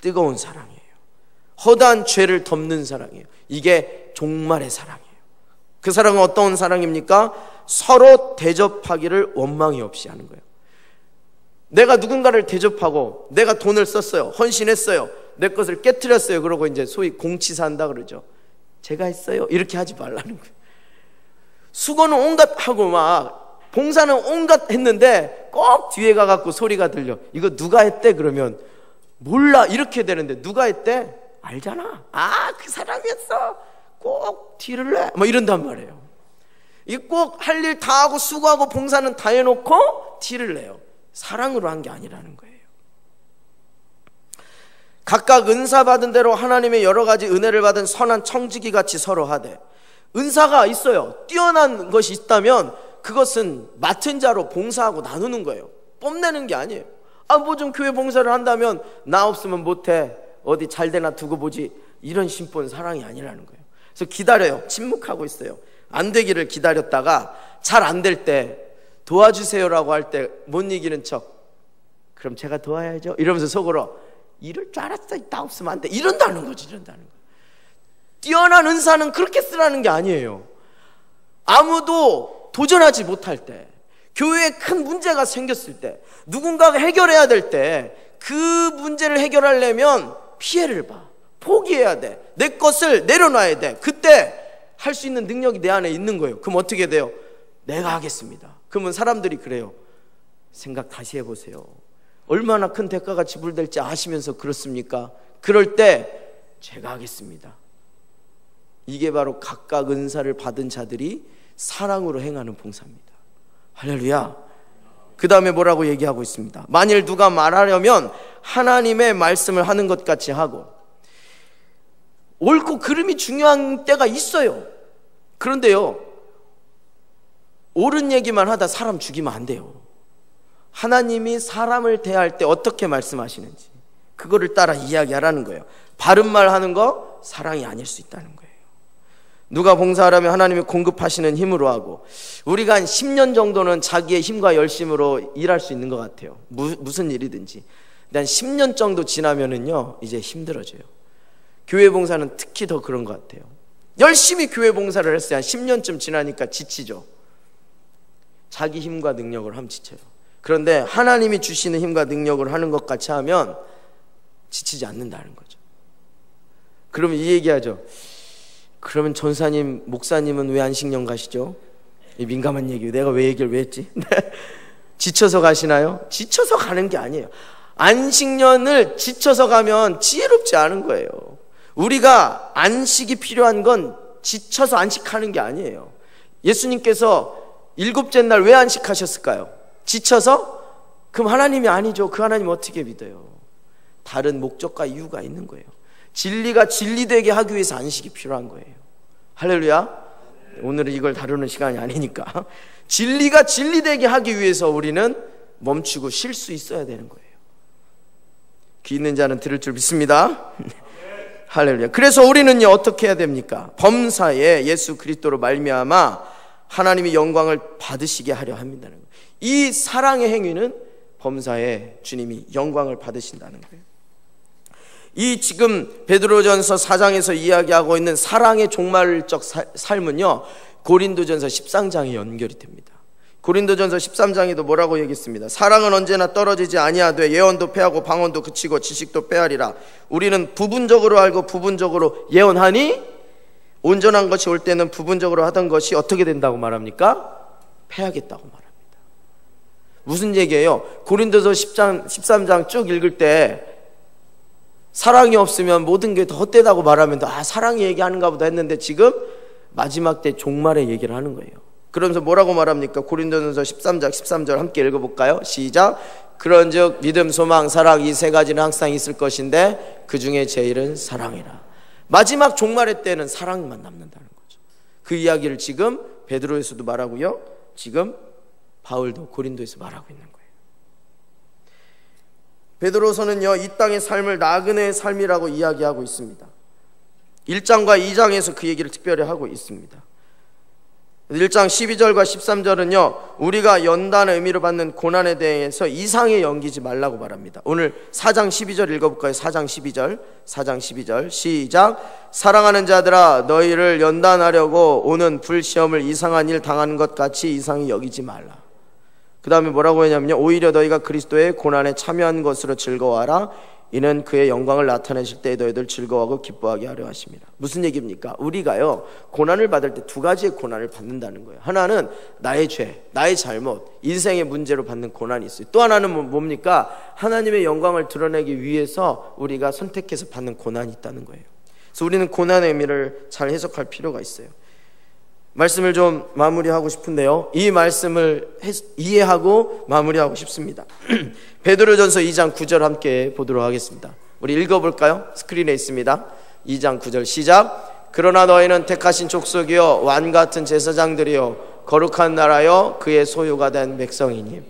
뜨거운 사랑이에요. 허다한 죄를 덮는 사랑이에요. 이게 종말의 사랑이에요. 그 사랑은 어떤 사랑입니까? 서로 대접하기를 원망이 없이 하는 거예요. 내가 누군가를 대접하고 내가 돈을 썼어요. 헌신했어요. 내 것을 깨트렸어요. 그러고 이제 소위 공치사한다 그러죠. 제가 했어요. 이렇게 하지 말라는 거예요. 수고는 온갖 하고 막 봉사는 온갖 했는데 꼭 뒤에 가갖고 소리가 들려. 이거 누가 했대? 그러면 몰라. 이렇게 되는데 누가 했대? 알잖아. 그 사람이었어. 꼭 티를 내. 뭐 이런단 말이에요. 이 꼭 할 일 다 하고 수고하고 봉사는 다 해놓고 티를 내요. 사랑으로 한 게 아니라는 거예요. 각각 은사 받은 대로 하나님의 여러 가지 은혜를 받은 선한 청지기 같이 서로 하되. 은사가 있어요. 뛰어난 것이 있다면 그것은 맡은 자로 봉사하고 나누는 거예요. 뽐내는 게 아니에요. 뭐 좀 교회 봉사를 한다면 나 없으면 못해. 어디 잘 되나 두고 보지. 이런 심본 사랑이 아니라는 거예요. 그래서 기다려요. 침묵하고 있어요. 안 되기를 기다렸다가 잘 안 될 때 도와주세요라고 할 때 못 이기는 척. 그럼 제가 도와야죠. 이러면서 속으로 이럴 줄 알았어. 나 없으면 안 돼. 이런다는 거지. 이런다는 거예요. 뛰어난 은사는 그렇게 쓰라는 게 아니에요. 아무도 도전하지 못할 때, 교회에 큰 문제가 생겼을 때, 누군가가 해결해야 될 때 그 문제를 해결하려면 피해를 봐. 포기해야 돼. 내 것을 내려놔야 돼. 그때 할 수 있는 능력이 내 안에 있는 거예요. 그럼 어떻게 돼요? 내가 하겠습니다. 그러면 사람들이 그래요. 생각 다시 해보세요. 얼마나 큰 대가가 지불될지 아시면서 그렇습니까? 그럴 때 제가 하겠습니다. 이게 바로 각각 은사를 받은 자들이 사랑으로 행하는 봉사입니다. 할렐루야. 그 다음에 뭐라고 얘기하고 있습니다. 만일 누가 말하려면 하나님의 말씀을 하는 것 같이 하고. 옳고 그름이 중요한 때가 있어요. 그런데요, 옳은 얘기만 하다 사람 죽이면 안 돼요. 하나님이 사람을 대할 때 어떻게 말씀하시는지 그거를 따라 이야기하라는 거예요. 바른 말 하는 거 사랑이 아닐 수 있다는 거예요. 누가 봉사하려면 하나님이 공급하시는 힘으로 하고. 우리가 한 10년 정도는 자기의 힘과 열심으로 일할 수 있는 것 같아요. 무슨 일이든지. 근데 한 10년 정도 지나면은요 이제 힘들어져요. 교회 봉사는 특히 더 그런 것 같아요. 열심히 교회 봉사를 했어요. 한 10년쯤 지나니까 지치죠. 자기 힘과 능력을 하면 지쳐요. 그런데 하나님이 주시는 힘과 능력을 하는 것 같이 하면 지치지 않는다는 거죠. 그러면 이 얘기하죠. 그러면 전사님, 목사님은 왜 안식년 가시죠? 이 민감한 얘기예요. 내가 왜 얘기를 왜 했지? 지쳐서 가시나요? 지쳐서 가는 게 아니에요. 안식년을 지쳐서 가면 지혜롭지 않은 거예요. 우리가 안식이 필요한 건 지쳐서 안식하는 게 아니에요. 예수님께서 일곱째 날 왜 안식하셨을까요? 지쳐서? 그럼 하나님이 아니죠. 그 하나님 어떻게 믿어요? 다른 목적과 이유가 있는 거예요. 진리가 진리되게 하기 위해서 안식이 필요한 거예요. 할렐루야. 오늘은 이걸 다루는 시간이 아니니까. 진리가 진리되게 하기 위해서 우리는 멈추고 쉴 수 있어야 되는 거예요. 귀 있는 자는 들을 줄 믿습니다. 할렐루야. 그래서 우리는요, 어떻게 해야 됩니까? 범사에 예수 그리스도로 말미암아 하나님이 영광을 받으시게 하려 합니다는 거예요. 이 사랑의 행위는 범사에 주님이 영광을 받으신다는 거예요. 이 지금 베드로전서 4장에서 이야기하고 있는 사랑의 종말적 삶은요, 고린도전서 13장에 연결이 됩니다. 고린도전서 13장에도 뭐라고 얘기했습니다. 사랑은 언제나 떨어지지 아니하되 예언도 패하고 방언도 그치고 지식도 패하리라. 우리는 부분적으로 알고 부분적으로 예언하니 온전한 것이 올 때는 부분적으로 하던 것이 어떻게 된다고 말합니까? 패하겠다고 말합니다. 무슨 얘기예요? 고린도서 13장 쭉 읽을 때 사랑이 없으면 모든 게 더 헛되다고 말하면 사랑이 얘기하는가 보다 했는데 지금 마지막 때 종말의 얘기를 하는 거예요. 그러면서 뭐라고 말합니까? 고린도전서 13장 13절 함께 읽어볼까요? 시작. 그런즉 믿음, 소망, 사랑 이 세 가지는 항상 있을 것인데 그 중에 제일은 사랑이라. 마지막 종말의 때는 사랑만 남는다는 거죠. 그 이야기를 지금 베드로에서도 말하고요, 지금 바울도 고린도에서 말하고 있는 거예요. 베드로서는요, 이 땅의 삶을 나그네의 삶이라고 이야기하고 있습니다. 1장과 2장에서 그 얘기를 특별히 하고 있습니다. 1장 12절과 13절은요, 우리가 연단의 의미로 받는 고난에 대해서 이상에 연기지 말라고 말합니다. 오늘 4장 12절 읽어볼까요? 4장 12절 시작. 사랑하는 자들아, 너희를 연단하려고 오는 불시험을 이상한 일 당하는 것 같이 이상히 여기지 말라. 그 다음에 뭐라고 했냐면요, 오히려 너희가 그리스도의 고난에 참여한 것으로 즐거워하라. 이는 그의 영광을 나타내실 때 너희들 즐거워하고 기뻐하게 하려 하십니다. 무슨 얘기입니까? 우리가요, 고난을 받을 때 두 가지의 고난을 받는다는 거예요. 하나는 나의 죄, 나의 잘못, 인생의 문제로 받는 고난이 있어요. 또 하나는 뭡니까? 하나님의 영광을 드러내기 위해서 우리가 선택해서 받는 고난이 있다는 거예요. 그래서 우리는 고난의 의미를 잘 해석할 필요가 있어요. 말씀을 좀 마무리하고 싶은데요, 이 말씀을 이해하고 마무리하고 싶습니다. 베드로전서 2장 9절 함께 보도록 하겠습니다. 우리 읽어볼까요? 스크린에 있습니다. 2장 9절 시작. 그러나 너희는 택하신 족속이요 왕같은 제사장들이요 거룩한 나라요 그의 소유가 된 백성이니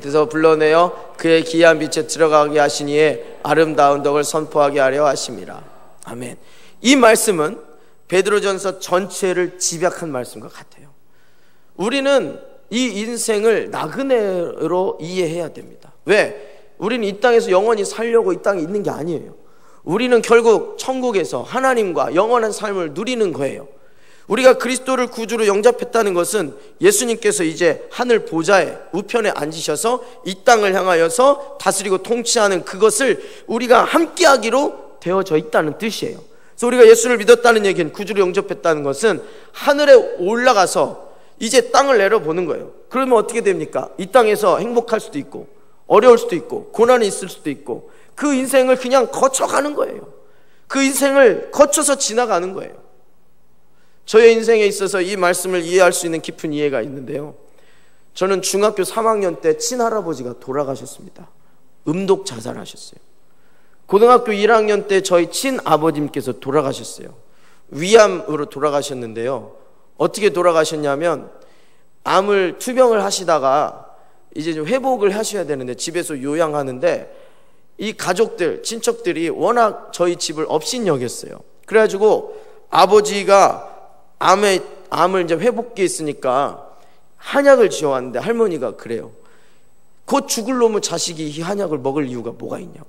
그래서 불러내어 그의 기이한 빛에 들어가게 하시니에 아름다운 덕을 선포하게 하려 하심이라. 아멘. 이 말씀은 베드로전서 전체를 집약한 말씀과 같아요. 우리는 이 인생을 나그네로 이해해야 됩니다. 왜? 우리는 이 땅에서 영원히 살려고 이 땅에 있는 게 아니에요. 우리는 결국 천국에서 하나님과 영원한 삶을 누리는 거예요. 우리가 그리스도를 구주로 영접했다는 것은 예수님께서 이제 하늘 보좌에 우편에 앉으셔서 이 땅을 향하여서 다스리고 통치하는 그것을 우리가 함께하기로 되어져 있다는 뜻이에요. 그래서 우리가 예수를 믿었다는 얘기는, 구주로 영접했다는 것은 하늘에 올라가서 이제 땅을 내려보는 거예요. 그러면 어떻게 됩니까? 이 땅에서 행복할 수도 있고 어려울 수도 있고 고난이 있을 수도 있고 그 인생을 그냥 거쳐가는 거예요. 그 인생을 거쳐서 지나가는 거예요. 저의 인생에 있어서 이 말씀을 이해할 수 있는 깊은 이해가 있는데요, 저는 중학교 3학년 때 친할아버지가 돌아가셨습니다. 음독 자살하셨어요. 고등학교 1학년 때 저희 친아버님께서 돌아가셨어요. 위암으로 돌아가셨는데요, 어떻게 돌아가셨냐면 암을 투병을 하시다가 이제 좀 회복을 하셔야 되는데 집에서 요양하는데 이 가족들, 친척들이 워낙 저희 집을 업신여겼어요. 그래가지고 아버지가 암을 이제 회복기에 있으니까 한약을 지어왔는데 할머니가 그래요. 곧 죽을 놈의 자식이 이 한약을 먹을 이유가 뭐가 있냐고.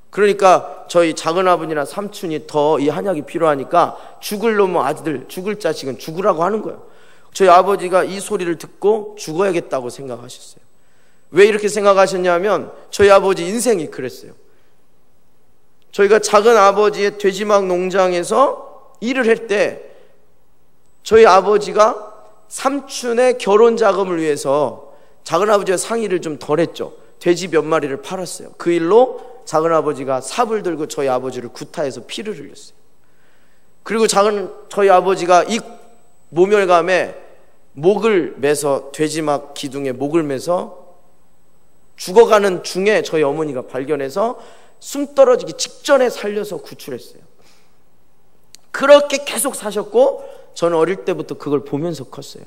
그러니까 저희 작은아버지나 삼촌이 더 이 한약이 필요하니까 죽을 놈의 아들, 죽을 자식은 죽으라고 하는 거예요. 저희 아버지가 이 소리를 듣고 죽어야겠다고 생각하셨어요. 왜 이렇게 생각하셨냐면 저희 아버지 인생이 그랬어요. 저희가 작은 아버지의 돼지막 농장에서 일을 할 때 저희 아버지가 삼촌의 결혼 자금을 위해서 작은 아버지가 상의를 좀 덜 했죠. 돼지 몇 마리를 팔았어요. 그 일로 작은 아버지가 삽을 들고 저희 아버지를 구타해서 피를 흘렸어요. 그리고 저희 아버지가 이 모멸감에 목을 매서, 돼지막 기둥에 목을 매서 죽어가는 중에 저희 어머니가 발견해서 숨 떨어지기 직전에 살려서 구출했어요. 그렇게 계속 사셨고 저는 어릴 때부터 그걸 보면서 컸어요.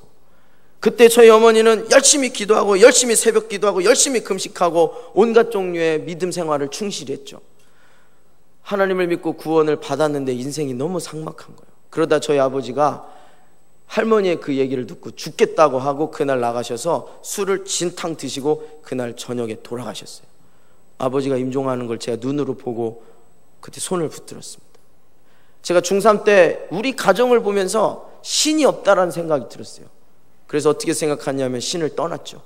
그때 저희 어머니는 열심히 기도하고 열심히 새벽 기도하고 열심히 금식하고 온갖 종류의 믿음 생활을 충실히 했죠. 하나님을 믿고 구원을 받았는데 인생이 너무 삭막한 거예요. 그러다 저희 아버지가 할머니의 그 얘기를 듣고 죽겠다고 하고 그날 나가셔서 술을 진탕 드시고 그날 저녁에 돌아가셨어요. 아버지가 임종하는 걸 제가 눈으로 보고 그때 손을 붙들었습니다. 제가 중3 때 우리 가정을 보면서 신이 없다라는 생각이 들었어요. 그래서 어떻게 생각하냐면 신을 떠났죠.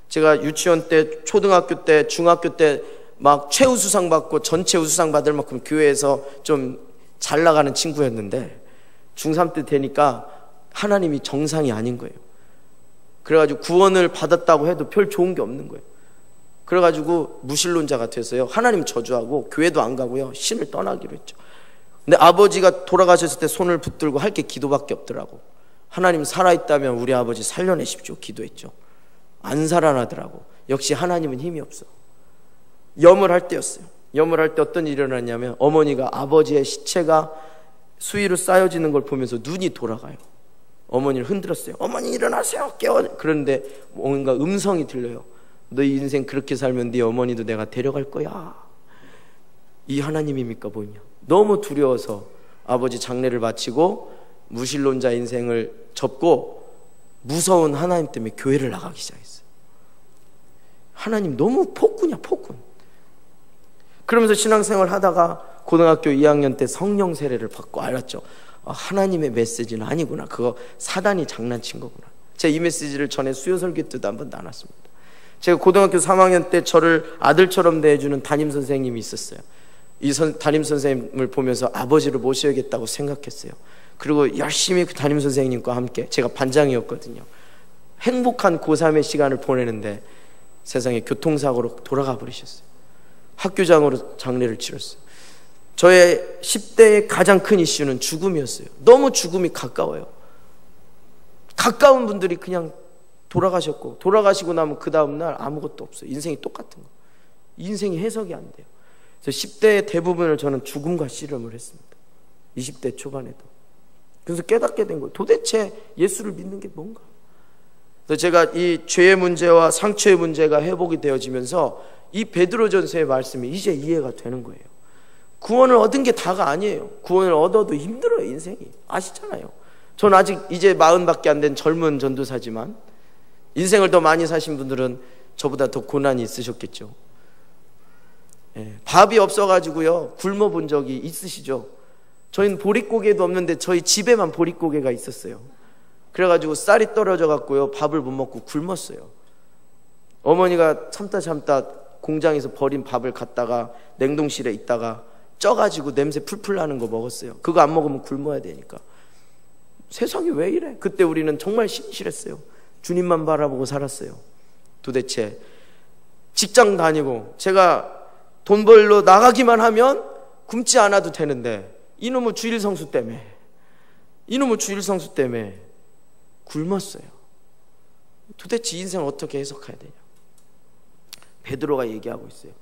제가 유치원 때, 초등학교 때, 중학교 때 막 최우수상 받고 전체 우수상 받을 만큼 교회에서 좀 잘 나가는 친구였는데 중3 때 되니까 하나님이 정상이 아닌 거예요. 그래가지고 구원을 받았다고 해도 별 좋은 게 없는 거예요. 그래가지고 무신론자가 돼서요, 하나님 저주하고 교회도 안 가고요, 신을 떠나기로 했죠. 근데 아버지가 돌아가셨을 때 손을 붙들고 할 게 기도밖에 없더라고. 하나님 살아있다면 우리 아버지 살려내십시오 기도했죠. 안 살아나더라고. 역시 하나님은 힘이 없어. 염을 할 때였어요. 염을 할 때 어떤 일이 일어났냐면 어머니가 아버지의 시체가 수위로 쌓여지는 걸 보면서 눈이 돌아가요. 어머니를 흔들었어요. 어머니 일어나세요, 깨워. 그런데 뭔가 음성이 들려요. 너희 인생 그렇게 살면 네 어머니도 내가 데려갈 거야. 이 하나님입니까 보이며 너무 두려워서 아버지 장례를 마치고 무신론자 인생을 접고 무서운 하나님 때문에 교회를 나가기 시작했어요. 하나님 너무 폭군이야, 폭군. 그러면서 신앙생활을 하다가 고등학교 2학년 때 성령 세례를 받고 알았죠. 하나님의 메시지는 아니구나. 그거 사단이 장난친 거구나. 제가 이 메시지를 전에 수요 설교 때도 한번 나눴습니다. 제가 고등학교 3학년 때 저를 아들처럼 대해주는 담임 선생님이 있었어요. 이 담임 선생님을 보면서 아버지를 모셔야겠다고 생각했어요. 그리고 열심히 그 담임 선생님과 함께, 제가 반장이었거든요, 행복한 고3의 시간을 보내는데 세상에 교통사고로 돌아가 버리셨어요. 학교장으로 장례를 치렀어요. 저의 10대의 가장 큰 이슈는 죽음이었어요. 너무 죽음이 가까워요. 가까운 분들이 그냥 돌아가셨고, 돌아가시고 나면 그 다음날 아무것도 없어요. 인생이 똑같은 거. 인생이 해석이 안 돼요. 그래서 10대의 대부분을 저는 죽음과 씨름을 했습니다. 20대 초반에도. 그래서 깨닫게 된 거예요. 도대체 예수를 믿는 게 뭔가. 그래서 제가 이 죄의 문제와 상처의 문제가 회복이 되어지면서 이 베드로전서의 말씀이 이제 이해가 되는 거예요. 구원을 얻은 게 다가 아니에요. 구원을 얻어도 힘들어요, 인생이. 아시잖아요. 전 아직 이제 40밖에 안 된 젊은 전도사지만 인생을 더 많이 사신 분들은 저보다 더 고난이 있으셨겠죠. 밥이 없어가지고요 굶어 본 적이 있으시죠? 저희는 보릿고개도 없는데 저희 집에만 보릿고개가 있었어요. 그래가지고 쌀이 떨어져 갖고요 밥을 못 먹고 굶었어요. 어머니가 참다 공장에서 버린 밥을 갖다가 냉동실에 있다가 쪄가지고 냄새 풀풀 나는 거 먹었어요. 그거 안 먹으면 굶어야 되니까. 세상이 왜 이래? 그때 우리는 정말 신실했어요. 주님만 바라보고 살았어요. 도대체 직장 다니고 제가 돈 벌러 나가기만 하면 굶지 않아도 되는데 이놈의 주일 성수 때문에 굶었어요. 도대체 인생을 어떻게 해석해야 되냐? 베드로가 얘기하고 있어요.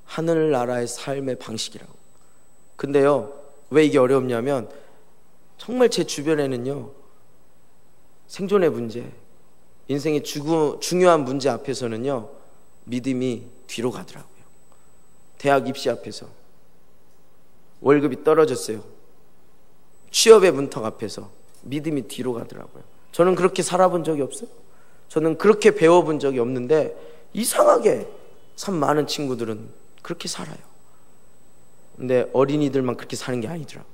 하늘나라의 삶의 방식이라고. 근데요, 왜 이게 어렵냐면 정말 제 주변에는요 생존의 문제, 인생의 중요한 문제 앞에서는요 믿음이 뒤로 가더라고요. 대학 입시 앞에서, 월급이 떨어졌어요, 취업의 문턱 앞에서 믿음이 뒤로 가더라고요. 저는 그렇게 살아본 적이 없어요. 저는 그렇게 배워본 적이 없는데 이상하게 참 많은 친구들은 그렇게 살아요. 근데 어린이들만 그렇게 사는 게 아니더라고요.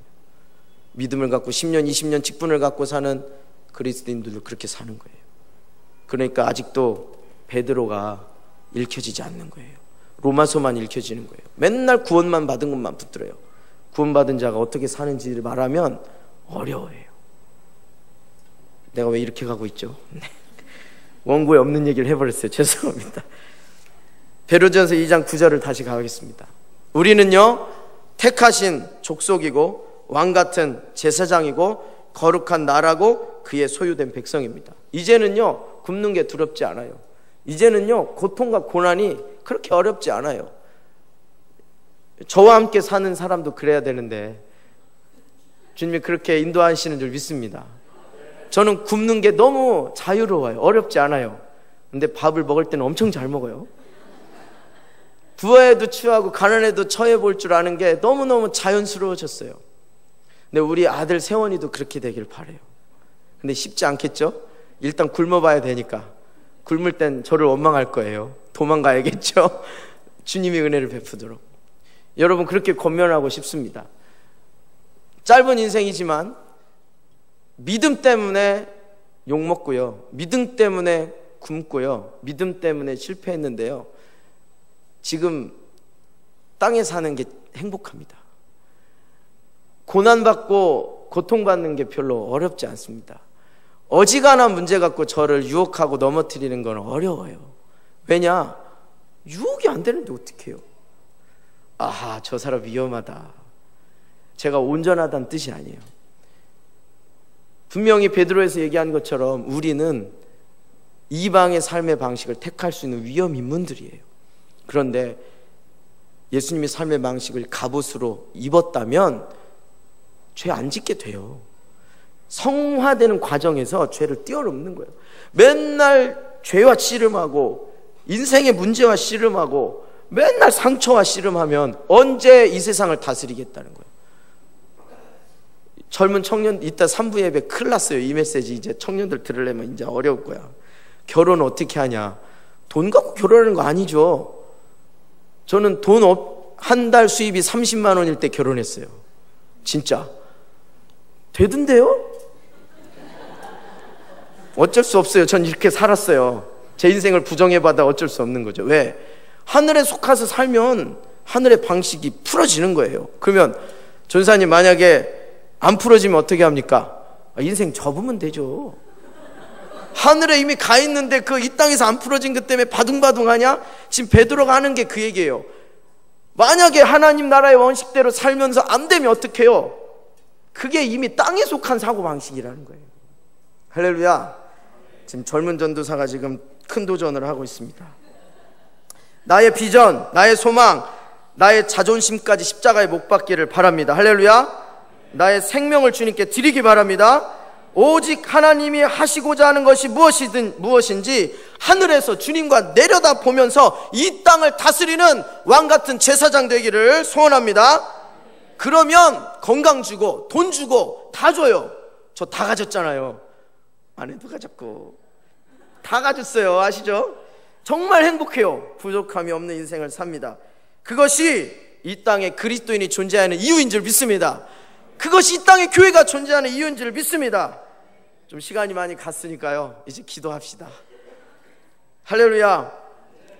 믿음을 갖고 10년, 20년 직분을 갖고 사는 그리스도인들도 그렇게 사는 거예요. 그러니까 아직도 베드로가 읽혀지지 않는 거예요. 로마서만 읽혀지는 거예요. 맨날 구원만 받은 것만 붙들어요. 구원받은 자가 어떻게 사는지를 말하면 어려워요. 내가 왜 이렇게 가고 있죠? 원고에 없는 얘기를 해버렸어요. 죄송합니다. 베드로전서 2장 9절을 다시 가겠습니다. 우리는요 택하신 족속이고 왕같은 제사장이고 거룩한 나라고 그의 소유된 백성입니다. 이제는요 굶는 게 두렵지 않아요. 이제는요 고통과 고난이 그렇게 어렵지 않아요. 저와 함께 사는 사람도 그래야 되는데 주님이 그렇게 인도하시는 줄 믿습니다. 저는 굶는 게 너무 자유로워요. 어렵지 않아요. 근데 밥을 먹을 때는 엄청 잘 먹어요. 부하에도 취하고 가난해도 처해 볼 줄 아는 게 너무너무 자연스러워졌어요. 근데 우리 아들 세원이도 그렇게 되길 바라요. 근데 쉽지 않겠죠? 일단 굶어봐야 되니까. 굶을 땐 저를 원망할 거예요. 도망가야겠죠? 주님이 은혜를 베푸도록. 여러분 그렇게 권면하고 싶습니다. 짧은 인생이지만 믿음 때문에 욕먹고요, 믿음 때문에 굶고요, 믿음 때문에 실패했는데요, 지금 땅에 사는 게 행복합니다. 고난받고 고통받는 게 별로 어렵지 않습니다. 어지간한 문제 갖고 저를 유혹하고 넘어뜨리는 건 어려워요. 왜냐? 유혹이 안 되는데 어떡해요? 아하, 저 사람 위험하다. 제가 온전하다는 뜻이 아니에요. 분명히 베드로에서 얘기한 것처럼 우리는 이방의 삶의 방식을 택할 수 있는 위험 인물들이에요. 그런데 예수님이 삶의 방식을 갑옷으로 입었다면 죄 안 짓게 돼요. 성화되는 과정에서 죄를 뛰어넘는 거예요. 맨날 죄와 씨름하고 인생의 문제와 씨름하고 맨날 상처와 씨름하면 언제 이 세상을 다스리겠다는 거예요. 젊은 청년, 이따 3부 예배 큰일 났어요. 이 메시지 이제 청년들 들으려면 이제 어려울 거야. 결혼 어떻게 하냐? 돈 갖고 결혼하는 거 아니죠. 저는 한 달 수입이 30만 원일 때 결혼했어요. 진짜 되던데요? 어쩔 수 없어요. 전 이렇게 살았어요. 제 인생을 부정해받아 어쩔 수 없는 거죠. 왜? 하늘에 속해서 살면 하늘의 방식이 풀어지는 거예요. 그러면 전사님 만약에 안 풀어지면 어떻게 합니까? 인생 접으면 되죠. 하늘에 이미 가 있는데 그 이 땅에서 안 풀어진 것 때문에 바둥바둥하냐? 지금 베드로가 하는 게 그 얘기예요. 만약에 하나님 나라의 원칙대로 살면서 안 되면 어떡해요? 그게 이미 땅에 속한 사고방식이라는 거예요. 할렐루야. 지금 젊은 전도사가 지금 큰 도전을 하고 있습니다. 나의 비전, 나의 소망, 나의 자존심까지 십자가에 못 박기를 바랍니다. 할렐루야. 나의 생명을 주님께 드리기 바랍니다. 오직 하나님이 하시고자 하는 것이 무엇인지 하늘에서 주님과 내려다 보면서 이 땅을 다스리는 왕같은 제사장 되기를 소원합니다. 그러면 건강 주고 돈 주고 다 줘요. 저 다 가졌잖아요. 아내도 가졌고 다 가졌어요. 아시죠? 정말 행복해요. 부족함이 없는 인생을 삽니다. 그것이 이 땅에 그리스도인이 존재하는 이유인 줄 믿습니다. 그것이 이 땅에 교회가 존재하는 이유인 줄 믿습니다. 좀 시간이 많이 갔으니까요, 이제 기도합시다. 할렐루야.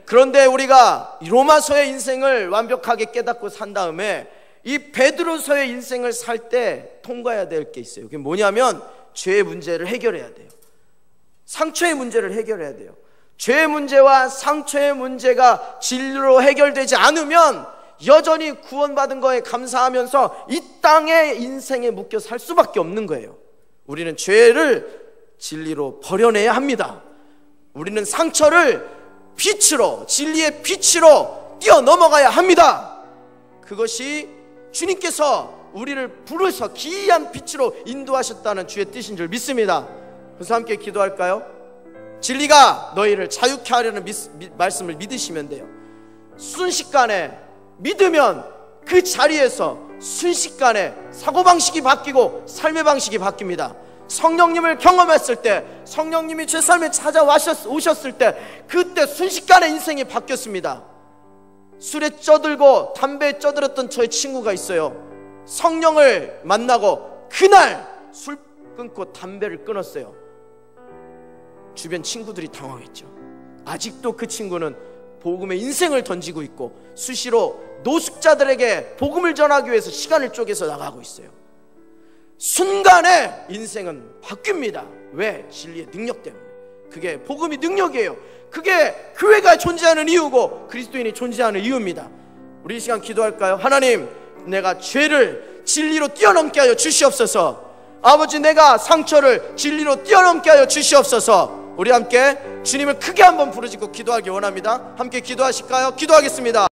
그런데 우리가 로마서의 인생을 완벽하게 깨닫고 산 다음에 이 베드로서의 인생을 살 때 통과해야 될 게 있어요. 그게 뭐냐면 죄의 문제를 해결해야 돼요. 상처의 문제를 해결해야 돼요. 죄의 문제와 상처의 문제가 진리로 해결되지 않으면 여전히 구원받은 거에 감사하면서 이 땅의 인생에 묶여 살 수밖에 없는 거예요. 우리는 죄를 진리로 버려내야 합니다. 우리는 상처를 빛으로, 진리의 빛으로 뛰어넘어가야 합니다. 그것이 주님께서 우리를 부르셔 기이한 빛으로 인도하셨다는 주의 뜻인 줄 믿습니다. 그래서 함께 기도할까요? 진리가 너희를 자유케 하려는 말씀을 믿으시면 돼요. 순식간에 믿으면 그 자리에서 순식간에 사고방식이 바뀌고 삶의 방식이 바뀝니다. 성령님을 경험했을 때, 성령님이 제 삶에 찾아오셨을 때 그때 순식간에 인생이 바뀌었습니다. 술에 쪄들고 담배에 쪄들었던 저의 친구가 있어요. 성령을 만나고 그날 술 끊고 담배를 끊었어요. 주변 친구들이 당황했죠. 아직도 그 친구는 복음의 인생을 던지고 있고 수시로 노숙자들에게 복음을 전하기 위해서 시간을 쪼개서 나가고 있어요. 순간에 인생은 바뀝니다. 왜? 진리의 능력 때문에. 그게 복음이 능력이에요. 그게 교회가 존재하는 이유고 그리스도인이 존재하는 이유입니다. 우리 이 시간 기도할까요? 하나님, 내가 죄를 진리로 뛰어넘게 하여 주시옵소서. 아버지, 내가 상처를 진리로 뛰어넘게 하여 주시옵소서. 우리 함께 주님을 크게 한번 부르짖고 기도하기 원합니다. 함께 기도하실까요? 기도하겠습니다.